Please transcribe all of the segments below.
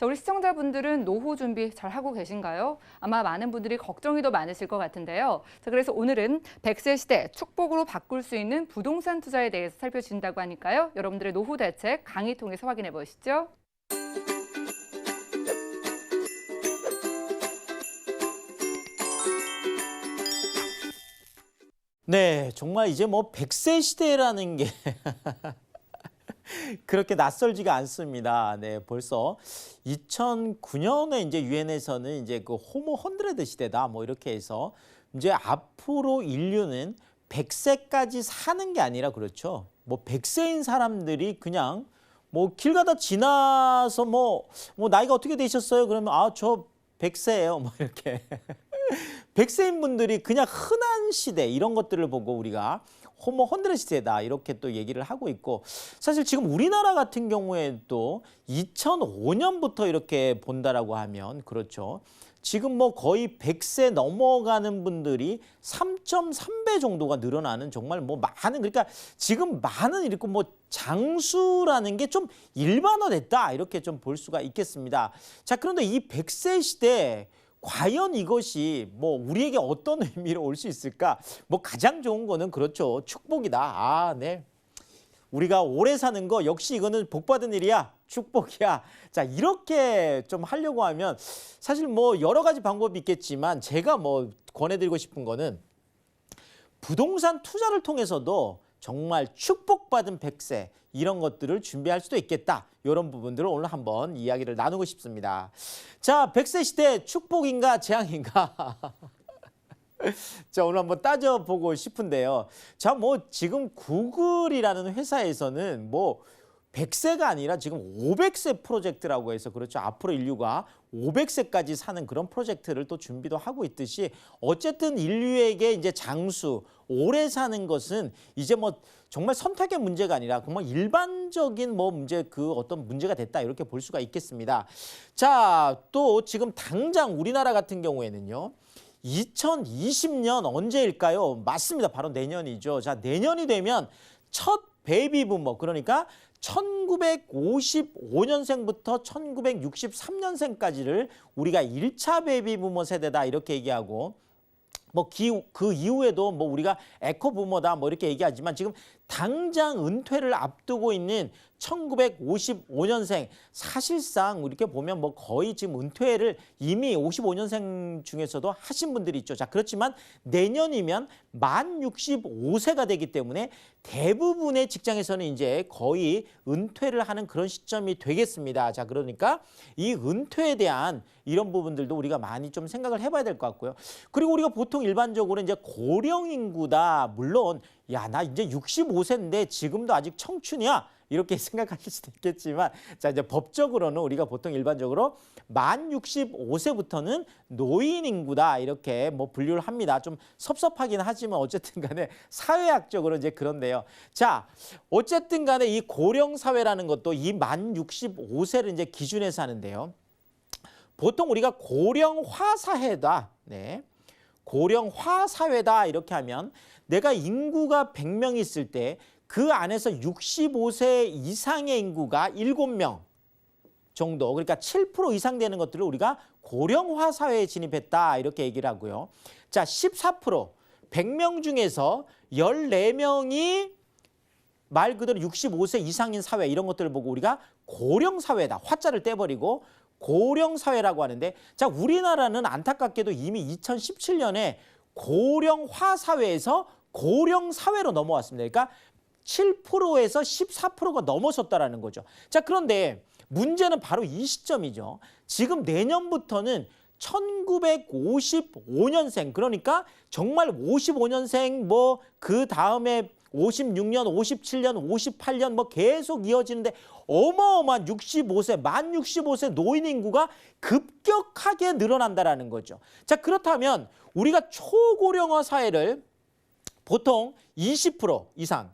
자, 우리 시청자분들은 노후 준비 잘 하고 계신가요? 아마 많은 분들이 걱정이 더 많으실 것 같은데요. 자, 그래서 오늘은 100세 시대 축복으로 바꿀 수 있는 부동산 투자에 대해서 살펴주신다고 하니까요. 여러분들의 노후 대책 강의 통해서 확인해 보시죠. 네, 정말 이제 뭐 100세 시대라는 게 그렇게 낯설지가 않습니다. 네, 벌써 2009년에 이제 유엔에서는 이제 그 호모 헌드레드 시대다 뭐 이렇게 해서 이제 앞으로 인류는 100세까지 사는 게 아니라 그렇죠. 뭐 100세인 사람들이 그냥 뭐 길 가다 지나서 뭐 나이가 어떻게 되셨어요? 그러면 아, 저 100세예요. 뭐 이렇게. 100세인 분들이 그냥 흔한 시대 이런 것들을 보고 우리가 호모 헌드레드 시대다 이렇게 또 얘기를 하고 있고, 사실 지금 우리나라 같은 경우에도 2005년부터 이렇게 본다라고 하면 그렇죠. 지금 뭐 거의 100세 넘어가는 분들이 3.3배 정도가 늘어나는 정말 뭐 많은, 그러니까 지금 많은 이렇게 뭐 장수라는 게 좀 일반화됐다 이렇게 좀 볼 수가 있겠습니다. 자, 그런데 이 100세 시대 과연 이것이 뭐 우리에게 어떤 의미로 올 수 있을까? 뭐 가장 좋은 거는 그렇죠. 축복이다. 아, 네. 우리가 오래 사는 거 역시 이거는 복 받은 일이야. 축복이야. 자, 이렇게 좀 하려고 하면 사실 뭐 여러 가지 방법이 있겠지만 제가 뭐 권해드리고 싶은 거는 부동산 투자를 통해서도 정말 축복받은 100세 이런 것들을 준비할 수도 있겠다. 이런 부분들을 오늘 한번 이야기를 나누고 싶습니다. 자, 100세 시대 축복인가 재앙인가? 자, 오늘 한번 따져보고 싶은데요. 자, 뭐 지금 구글이라는 회사에서는 뭐 100세가 아니라 지금 500세 프로젝트라고 해서 그렇죠. 앞으로 인류가 500세까지 사는 그런 프로젝트를 또 준비도 하고 있듯이 어쨌든 인류에게 이제 장수, 오래 사는 것은 이제 뭐 정말 선택의 문제가 아니라 정말 일반적인 뭐 문제, 그 어떤 문제가 됐다 이렇게 볼 수가 있겠습니다. 자, 또 지금 당장 우리나라 같은 경우에는요. 2020년 언제일까요? 맞습니다. 바로 내년이죠. 자, 내년이 되면 첫 베이비 부머, 그러니까 1955년생부터 1963년생까지를 우리가 1차 베이비 부머 세대다 이렇게 얘기하고, 뭐 그 이후에도 뭐 우리가 에코 부머다 뭐 이렇게 얘기하지만 지금 당장 은퇴를 앞두고 있는 1955년생, 사실상 이렇게 보면 뭐 거의 지금 은퇴를 이미 55년생 중에서도 하신 분들이 있죠. 자, 그렇지만 내년이면 만 65세가 되기 때문에 대부분의 직장에서는 이제 거의 은퇴를 하는 그런 시점이 되겠습니다. 자, 그러니까 이 은퇴에 대한 이런 부분들도 우리가 많이 좀 생각을 해봐야 될 것 같고요. 그리고 우리가 보통 일반적으로 이제 고령 인구다, 물론 야, 나 이제 65세인데 지금도 아직 청춘이야, 이렇게 생각하실 수도 있겠지만, 자, 이제 법적으로는 우리가 보통 일반적으로 만 65세부터는 노인 인구다 이렇게 뭐 분류를 합니다. 좀 섭섭하긴 하지만 어쨌든 간에 사회학적으로 이제 그런데요. 자, 어쨌든 간에 이 고령 사회라는 것도 이 만 65세를 이제 기준해서 하는데요. 보통 우리가 고령화 사회다. 네. 고령화 사회다 이렇게 하면 내가 인구가 100명 있을 때 그 안에서 65세 이상의 인구가 7명 정도, 그러니까 7% 이상 되는 것들을 우리가 고령화 사회에 진입했다 이렇게 얘기를 하고요. 자, 14%, 100명 중에서 14명이 말 그대로 65세 이상인 사회, 이런 것들을 보고 우리가 고령 사회다, 화자를 떼버리고 고령 사회라고 하는데, 자, 우리나라는 안타깝게도 이미 2017년에 고령화 사회에서 고령 사회로 넘어왔습니다. 그러니까 7%에서 14%가 넘어섰다라는 거죠. 자, 그런데 문제는 바로 이 시점이죠. 지금 내년부터는 1955년생, 그러니까 정말 55년생, 뭐 그 다음에 56년, 57년, 58년 뭐 계속 이어지는데 어마어마한 65세, 만 65세 노인 인구가 급격하게 늘어난다라는 거죠. 자, 그렇다면 우리가 초고령화 사회를 보통 20% 이상,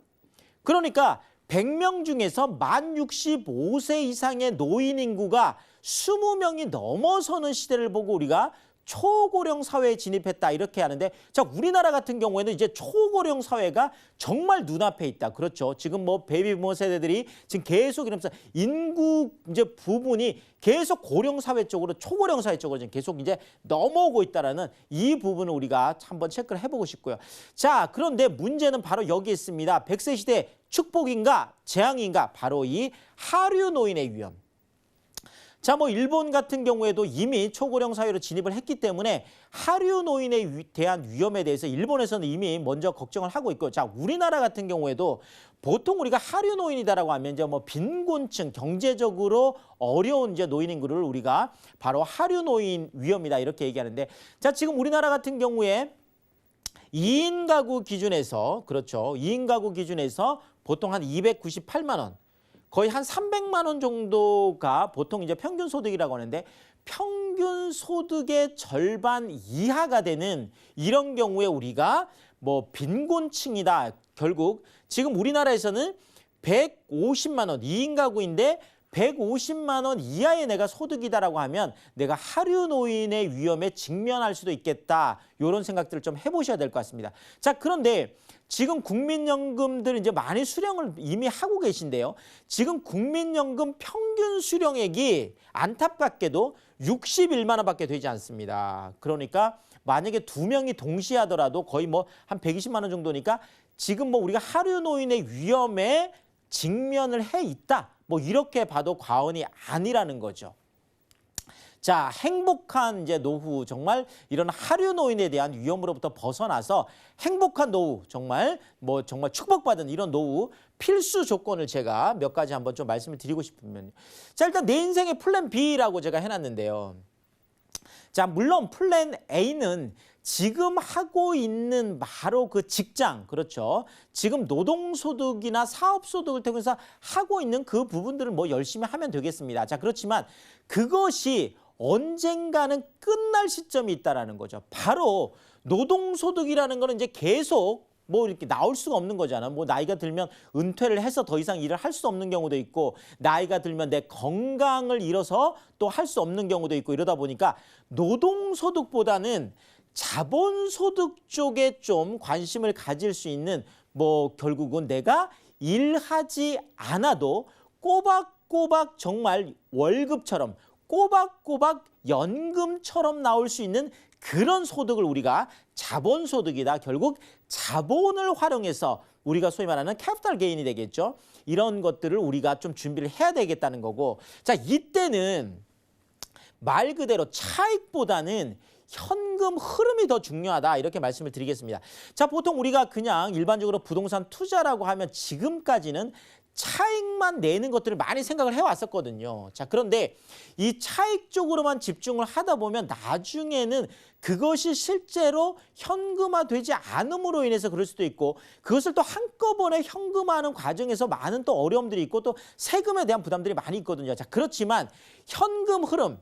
그러니까 100명 중에서 만 65세 이상의 노인 인구가 20명이 넘어서는 시대를 보고 우리가 초고령 사회에 진입했다 이렇게 하는데 자 우리나라 같은 경우에는 이제 초고령 사회가 정말 눈앞에 있다. 그렇죠. 지금 뭐 베이비부모 세대들이 지금 계속 이러면서 인구 이제 부분이 계속 고령 사회 쪽으로 초고령 사회 쪽으로 지금 계속 이제 넘어오고 있다라는 이 부분을 우리가 한번 체크를 해보고 싶고요. 자 그런데 문제는 바로 여기 있습니다. 100세 시대 축복인가 재앙인가 바로 이 하류 노인의 위험. 자, 뭐 일본 같은 경우에도 이미 초고령 사회로 진입을 했기 때문에 하류 노인에 대한 위험에 대해서 일본에서는 이미 먼저 걱정을 하고 있고, 자, 우리나라 같은 경우에도 보통 우리가 하류 노인이다라고 하면 이제 뭐 빈곤층, 경제적으로 어려운 이제 노인 인구를 우리가 바로 하류 노인 위험이다 이렇게 얘기하는데, 자, 지금 우리나라 같은 경우에 2인 가구 기준에서 그렇죠. 2인 가구 기준에서 보통 한 298만 원. 거의 한 300만 원 정도가 보통 이제 평균 소득이라고 하는데 평균 소득의 절반 이하가 되는 이런 경우에 우리가 뭐 빈곤층이다. 결국 지금 우리나라에서는 150만 원 2인 가구인데 150만 원 이하의 내가 소득이다라고 하면 내가 하류 노인의 위험에 직면할 수도 있겠다. 이런 생각들을 좀 해보셔야 될 것 같습니다. 자, 그런데 지금 국민연금들 이제 많이 수령을 이미 하고 계신데요. 지금 국민연금 평균 수령액이 안타깝게도 61만 원밖에 되지 않습니다. 그러니까 만약에 2명이 동시에 하더라도 거의 뭐 한 120만 원 정도니까 지금 뭐 우리가 하류 노인의 위험에 직면을 해 있다. 뭐 이렇게 봐도 과언이 아니라는 거죠. 자, 행복한 이제 노후 정말 이런 하류 노인에 대한 위험으로부터 벗어나서 행복한 노후 정말 뭐 정말 축복받은 이런 노후 필수 조건을 제가 몇 가지 한번 좀 말씀을 드리고 싶으면요. 자, 일단 내 인생의 플랜 B라고 제가 해놨는데요. 자, 물론 플랜 A는 지금 하고 있는 바로 그 직장, 그렇죠. 지금 노동소득이나 사업소득을 통해서 하고 있는 그 부분들을 뭐 열심히 하면 되겠습니다. 자, 그렇지만 그것이 언젠가는 끝날 시점이 있다라는 거죠. 바로 노동소득이라는 거는 이제 계속 뭐 이렇게 나올 수가 없는 거잖아. 뭐 나이가 들면 은퇴를 해서 더 이상 일을 할 수 없는 경우도 있고 나이가 들면 내 건강을 잃어서 또 할 수 없는 경우도 있고 이러다 보니까 노동소득보다는 자본소득 쪽에 좀 관심을 가질 수 있는 뭐 결국은 내가 일하지 않아도 꼬박꼬박 정말 월급처럼 꼬박꼬박 연금처럼 나올 수 있는 그런 소득을 우리가 자본소득이다. 결국 자본을 활용해서 우리가 소위 말하는 캐피탈 게인이 되겠죠. 이런 것들을 우리가 좀 준비를 해야 되겠다는 거고. 자, 이때는 말 그대로 차익보다는 현금 흐름이 더 중요하다 이렇게 말씀을 드리겠습니다. 자, 보통 우리가 그냥 일반적으로 부동산 투자라고 하면 지금까지는 차익만 내는 것들을 많이 생각을 해왔었거든요. 자, 그런데 이 차익 쪽으로만 집중을 하다 보면 나중에는 그것이 실제로 현금화되지 않음으로 인해서 그럴 수도 있고 그것을 또 한꺼번에 현금화하는 과정에서 많은 또 어려움들이 있고 또 세금에 대한 부담들이 많이 있거든요. 자, 그렇지만 현금 흐름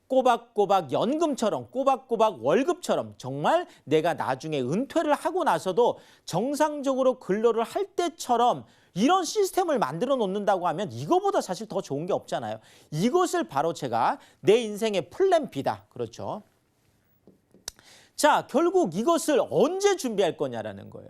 꼬박꼬박 연금처럼 꼬박꼬박 월급처럼 정말 내가 나중에 은퇴를 하고 나서도 정상적으로 근로를 할 때처럼 이런 시스템을 만들어 놓는다고 하면 이거보다 사실 더 좋은 게 없잖아요. 이것을 바로 제가 내 인생의 플랜 B다. 그렇죠. 자, 결국 이것을 언제 준비할 거냐라는 거예요.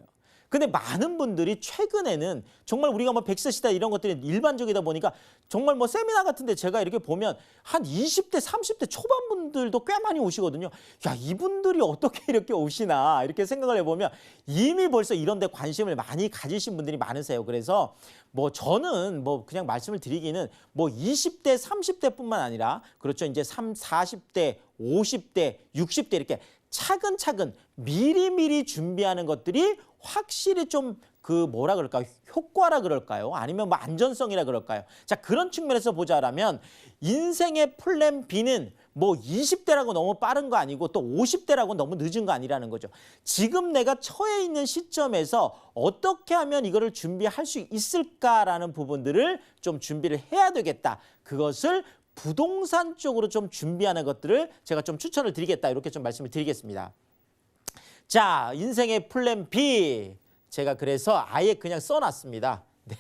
근데 많은 분들이 최근에는 정말 우리가 뭐 100세 시대 이런 것들이 일반적이다 보니까 정말 뭐 세미나 같은데 제가 이렇게 보면 한 20대, 30대 초반 분들도 꽤 많이 오시거든요. 야, 이분들이 어떻게 이렇게 오시나 이렇게 생각을 해보면 이미 벌써 이런 데 관심을 많이 가지신 분들이 많으세요. 그래서 뭐 저는 뭐 그냥 말씀을 드리기는 뭐 20대, 30대뿐만 아니라 그렇죠. 이제 40대, 50대, 60대 이렇게 차근차근 미리미리 준비하는 것들이 확실히 좀 그 뭐라 그럴까요? 효과라 그럴까요? 아니면 뭐 안전성이라 그럴까요? 자, 그런 측면에서 보자라면 인생의 플랜 B는 뭐 20대라고 너무 빠른 거 아니고 또 50대라고 너무 늦은 거 아니라는 거죠. 지금 내가 처해 있는 시점에서 어떻게 하면 이거를 준비할 수 있을까라는 부분들을 좀 준비를 해야 되겠다. 그것을 부동산 쪽으로 좀 준비하는 것들을 제가 좀 추천을 드리겠다. 이렇게 좀 말씀을 드리겠습니다. 자, 인생의 플랜 B. 제가 그래서 아예 그냥 써놨습니다. 네.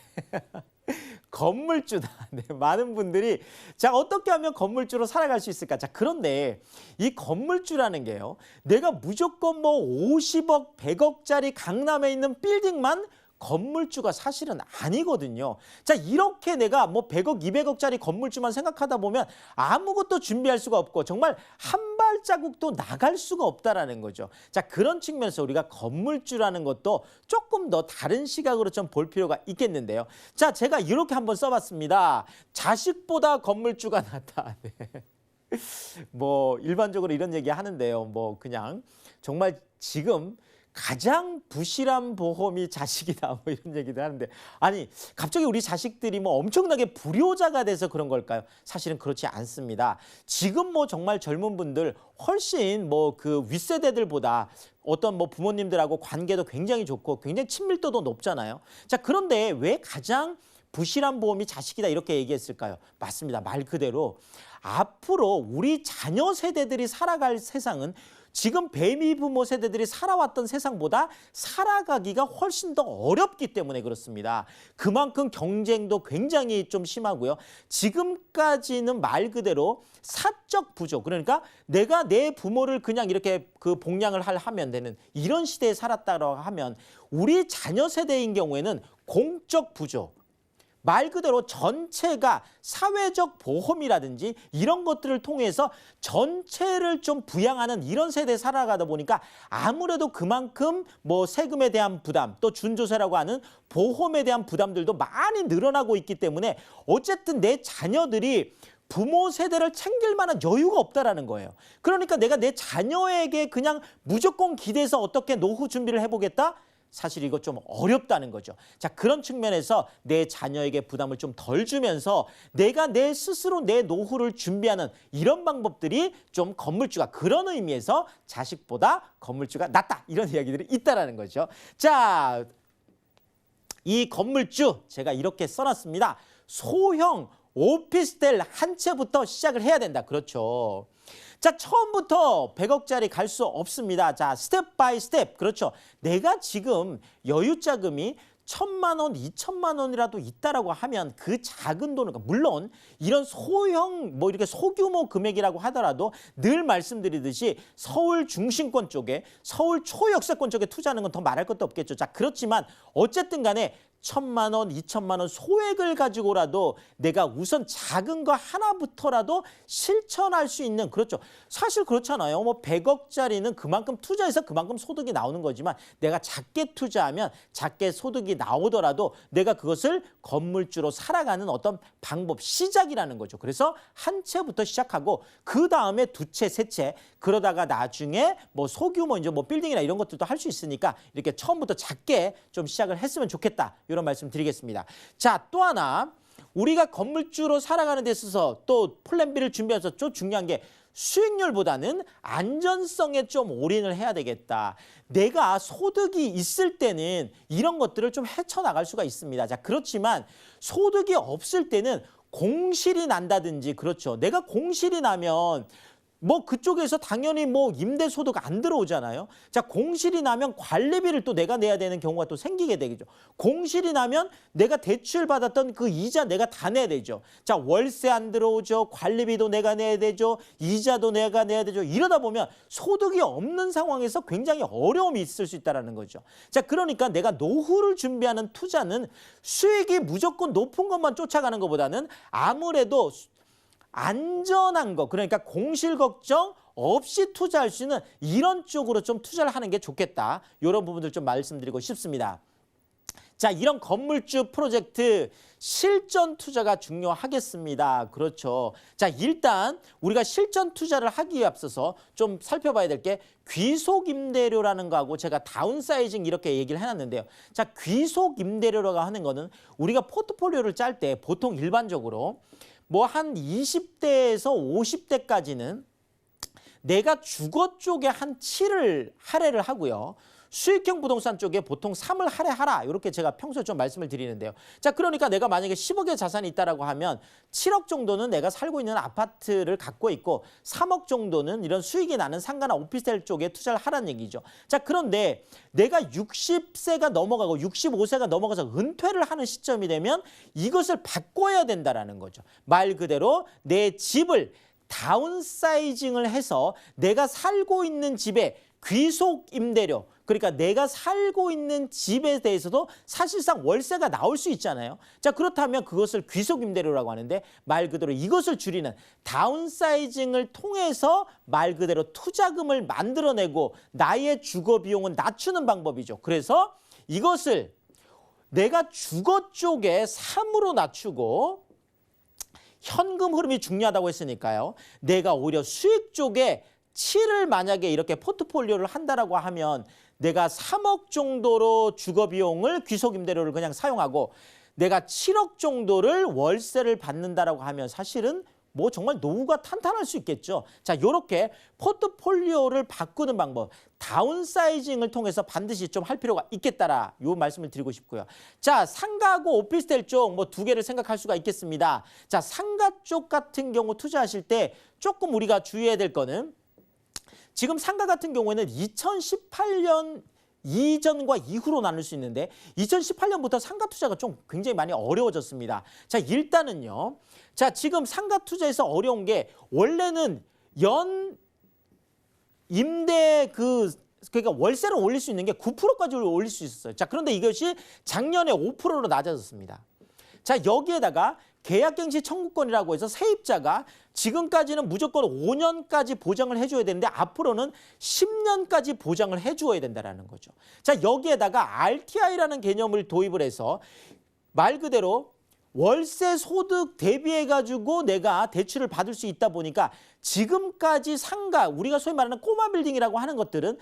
건물주다. 네, 많은 분들이 자 어떻게 하면 건물주로 살아갈 수 있을까? 자 그런데 이 건물주라는 게요. 내가 무조건 뭐 50억, 100억짜리 강남에 있는 빌딩만 건물주가 사실은 아니거든요. 자 이렇게 내가 뭐 100억, 200억짜리 건물주만 생각하다 보면 아무것도 준비할 수가 없고 정말 한 발자국도 나갈 수가 없다라는 거죠. 자 그런 측면에서 우리가 건물주라는 것도 조금 더 다른 시각으로 좀 볼 필요가 있겠는데요. 자 제가 이렇게 한번 써봤습니다. 자식보다 건물주가 낫다. 네. 뭐 일반적으로 이런 얘기 하는데요. 뭐 그냥 정말 지금 가장 부실한 보험이 자식이다 뭐 이런 얘기도 하는데 아니 갑자기 우리 자식들이 뭐 엄청나게 불효자가 돼서 그런 걸까요? 사실은 그렇지 않습니다. 지금 뭐 정말 젊은 분들 훨씬 뭐 그 윗세대들보다 어떤 뭐 부모님들하고 관계도 굉장히 좋고 굉장히 친밀도도 높잖아요. 자 그런데 왜 가장 부실한 보험이 자식이다 이렇게 얘기했을까요? 맞습니다. 말 그대로 앞으로 우리 자녀 세대들이 살아갈 세상은 지금 베이비 부모 세대들이 살아왔던 세상보다 살아가기가 훨씬 더 어렵기 때문에 그렇습니다. 그만큼 경쟁도 굉장히 좀 심하고요. 지금까지는 말 그대로 사적 부족, 그러니까 내가 내 부모를 그냥 이렇게 그 봉양을 하면 되는 이런 시대에 살았다고 하면 우리 자녀 세대인 경우에는 공적 부족, 말 그대로 전체가 사회적 보험이라든지 이런 것들을 통해서 전체를 좀 부양하는 이런 세대에 살아가다 보니까 아무래도 그만큼 뭐 세금에 대한 부담 또 준조세라고 하는 보험에 대한 부담들도 많이 늘어나고 있기 때문에 어쨌든 내 자녀들이 부모 세대를 챙길 만한 여유가 없다라는 거예요. 그러니까 내가 내 자녀에게 그냥 무조건 기대서 어떻게 노후 준비를 해보겠다? 사실 이거 좀 어렵다는 거죠. 자 그런 측면에서 내 자녀에게 부담을 좀 덜 주면서 내가 내 스스로 내 노후를 준비하는 이런 방법들이 좀 건물주가 그런 의미에서 자식보다 건물주가 낫다 이런 이야기들이 있다라는 거죠. 자, 이 건물주 제가 이렇게 써놨습니다. 소형 오피스텔 한 채부터 시작을 해야 된다. 그렇죠. 자, 처음부터 100억짜리 갈 수 없습니다. 자, 스텝 바이 스텝. 그렇죠. 내가 지금 여유 자금이 1,000만 원, 2,000만 원이라도 있다라고 하면 그 작은 돈은 물론 이런 소형 뭐 이렇게 소규모 금액이라고 하더라도 늘 말씀드리듯이 서울 중심권 쪽에 서울 초역세권 쪽에 투자하는 건 더 말할 것도 없겠죠. 자, 그렇지만 어쨌든 간에 1,000만 원, 2,000만 원 소액을 가지고라도 내가 우선 작은 거 하나부터라도 실천할 수 있는 그렇죠. 사실 그렇잖아요. 뭐 100억짜리는 그만큼 투자해서 그만큼 소득이 나오는 거지만 내가 작게 투자하면 작게 소득이 나오더라도 내가 그것을 건물주로 살아가는 어떤 방법 시작이라는 거죠. 그래서 한 채부터 시작하고 그 다음에 두 채, 세 채 그러다가 나중에 뭐 소규모 이제 뭐 빌딩이나 이런 것들도 할 수 있으니까 이렇게 처음부터 작게 좀 시작을 했으면 좋겠다. 이런 말씀 드리겠습니다. 자, 또 하나 우리가 건물주로 살아가는 데 있어서 또 플랜 B를 준비해서 좀 중요한 게 수익률보다는 안전성에 좀 올인을 해야 되겠다. 내가 소득이 있을 때는 이런 것들을 좀 헤쳐나갈 수가 있습니다. 자, 그렇지만 소득이 없을 때는 공실이 난다든지 그렇죠. 내가 공실이 나면 뭐 그쪽에서 당연히 뭐 임대소득 안 들어오잖아요. 자, 공실이 나면 관리비를 또 내가 내야 되는 경우가 또 생기게 되겠죠. 공실이 나면 내가 대출 받았던 그 이자 내가 다 내야 되죠. 자, 월세 안 들어오죠. 관리비도 내가 내야 되죠. 이자도 내가 내야 되죠. 이러다 보면 소득이 없는 상황에서 굉장히 어려움이 있을 수 있다는 거죠. 자, 그러니까 내가 노후를 준비하는 투자는 수익이 무조건 높은 것만 쫓아가는 것보다는 아무래도 안전한 거, 그러니까 공실 걱정 없이 투자할 수 있는 이런 쪽으로 좀 투자를 하는 게 좋겠다. 이런 부분들 좀 말씀드리고 싶습니다. 자, 이런 건물주 프로젝트 실전 투자가 중요하겠습니다. 그렇죠. 자, 일단 우리가 실전 투자를 하기에 앞서서 좀 살펴봐야 될 게 귀속 임대료라는 거하고 제가 다운사이징 이렇게 얘기를 해놨는데요. 자, 귀속 임대료라고 하는 거는 우리가 포트폴리오를 짤 때 보통 일반적으로 뭐 한 20대에서 50대까지는 내가 주거 쪽에 한 7을 할애를 하고요. 수익형 부동산 쪽에 보통 3을 할애하라 이렇게 제가 평소에 좀 말씀을 드리는데요. 자, 그러니까 내가 만약에 10억의 자산이 있다라고 하면 7억 정도는 내가 살고 있는 아파트를 갖고 있고 3억 정도는 이런 수익이 나는 상가나 오피스텔 쪽에 투자를 하라는 얘기죠. 자, 그런데 내가 60세가 넘어가고 65세가 넘어가서 은퇴를 하는 시점이 되면 이것을 바꿔야 된다라는 거죠. 말 그대로 내 집을 다운사이징을 해서 내가 살고 있는 집에 귀속 임대료, 그러니까 내가 살고 있는 집에 대해서도 사실상 월세가 나올 수 있잖아요. 자, 그렇다면 그것을 귀속 임대료라고 하는데 말 그대로 이것을 줄이는 다운사이징을 통해서 말 그대로 투자금을 만들어내고 나의 주거 비용은 낮추는 방법이죠. 그래서 이것을 내가 주거 쪽에 3으로 낮추고 현금 흐름이 중요하다고 했으니까요. 내가 오히려 수익 쪽에 7을 만약에 이렇게 포트폴리오를 한다라고 하면 내가 3억 정도로 주거 비용을 귀속 임대료를 그냥 사용하고 내가 7억 정도를 월세를 받는다라고 하면 사실은 뭐 정말 노후가 탄탄할 수 있겠죠. 자, 이렇게 포트폴리오를 바꾸는 방법, 다운사이징을 통해서 반드시 좀 할 필요가 있겠다라 요 말씀을 드리고 싶고요. 자, 상가하고 오피스텔 쪽 뭐 두 개를 생각할 수가 있겠습니다. 자, 상가 쪽 같은 경우 투자하실 때 조금 우리가 주의해야 될 거는 지금 상가 같은 경우에는 2018년 이전과 이후로 나눌 수 있는데 2018년부터 상가 투자가 좀 굉장히 많이 어려워졌습니다. 자, 일단은요. 자, 지금 상가 투자에서 어려운 게 원래는 연 임대 그러니까 월세를 올릴 수 있는 게 9%까지 올릴 수 있었어요. 자, 그런데 이것이 작년에 5%로 낮아졌습니다. 자, 여기에다가 계약갱신 청구권이라고 해서 세입자가 지금까지는 무조건 5년까지 보장을 해줘야 되는데 앞으로는 10년까지 보장을 해주어야 된다는 거죠. 자, 여기에다가 RTI라는 개념을 도입을 해서 말 그대로 월세 소득 대비해가지고 내가 대출을 받을 수 있다 보니까 지금까지 상가, 우리가 소위 말하는 꼬마 빌딩이라고 하는 것들은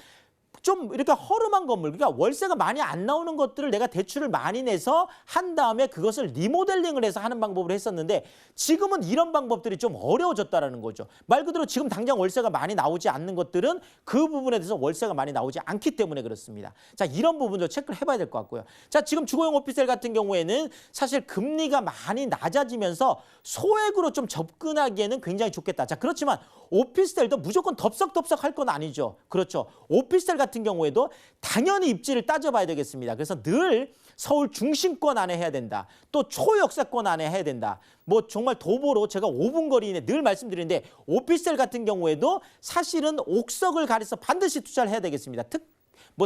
좀 이렇게 허름한 건물, 그러니까 월세가 많이 안 나오는 것들을 내가 대출을 많이 내서 한 다음에 그것을 리모델링을 해서 하는 방법을 했었는데 지금은 이런 방법들이 좀 어려워졌다는 거죠. 말 그대로 지금 당장 월세가 많이 나오지 않는 것들은 그 부분에 대해서 월세가 많이 나오지 않기 때문에 그렇습니다. 자, 이런 부분도 체크를 해봐야 될 것 같고요. 자, 지금 주거용 오피스텔 같은 경우에는 사실 금리가 많이 낮아지면서 소액으로 좀 접근하기에는 굉장히 좋겠다. 자, 그렇지만 오피스텔도 무조건 덥석덥석 할 건 아니죠. 그렇죠. 오피스텔 같은 경우에도 당연히 입지를 따져봐야 되겠습니다. 그래서 늘 서울 중심권 안에 해야 된다. 또 초역세권 안에 해야 된다. 뭐 정말 도보로 제가 5분 거리 이내 늘 말씀드리는데 오피스텔 같은 경우에도 사실은 옥석을 가려서 반드시 투자를 해야 되겠습니다.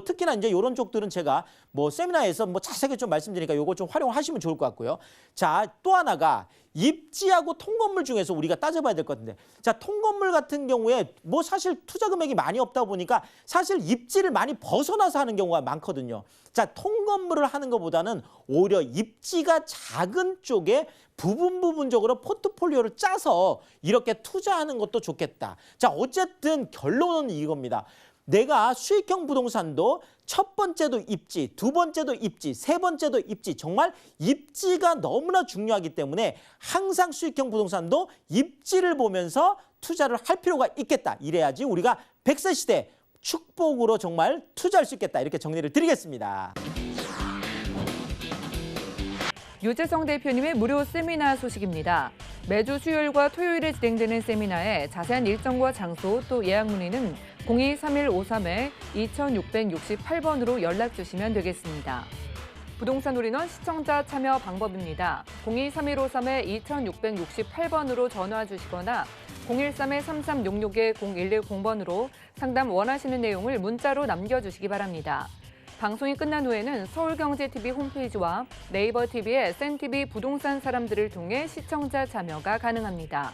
특히나 이제 이런 쪽들은 제가 뭐 세미나에서 뭐 자세하게 좀 말씀드리니까 요거 좀 활용하시면 좋을 것 같고요. 자, 또 하나가 입지하고 통건물 중에서 우리가 따져봐야 될 것 같은데, 자, 통건물 같은 경우에 뭐 사실 투자 금액이 많이 없다 보니까 사실 입지를 많이 벗어나서 하는 경우가 많거든요. 자, 통건물을 하는 것보다는 오히려 입지가 작은 쪽에 부분적으로 포트폴리오를 짜서 이렇게 투자하는 것도 좋겠다. 자, 어쨌든 결론은 이겁니다. 내가 수익형 부동산도 첫 번째도 입지, 두 번째도 입지, 세 번째도 입지, 정말 입지가 너무나 중요하기 때문에 항상 수익형 부동산도 입지를 보면서 투자를 할 필요가 있겠다. 이래야지 우리가 100세 시대 축복으로 정말 투자할 수 있겠다. 이렇게 정리를 드리겠습니다. 유재성 대표님의 무료 세미나 소식입니다. 매주 수요일과 토요일에 진행되는 세미나에 자세한 일정과 장소 또 예약 문의는 023153-2668번으로 연락 주시면 되겠습니다. 부동산 올인원 시청자 참여 방법입니다. 023153-2668번으로 전화 주시거나 013-3366-0110번으로 상담 원하시는 내용을 문자로 남겨주시기 바랍니다. 방송이 끝난 후에는 서울경제TV 홈페이지와 네이버 TV의 센TV 부동산 사람들을 통해 시청자 참여가 가능합니다.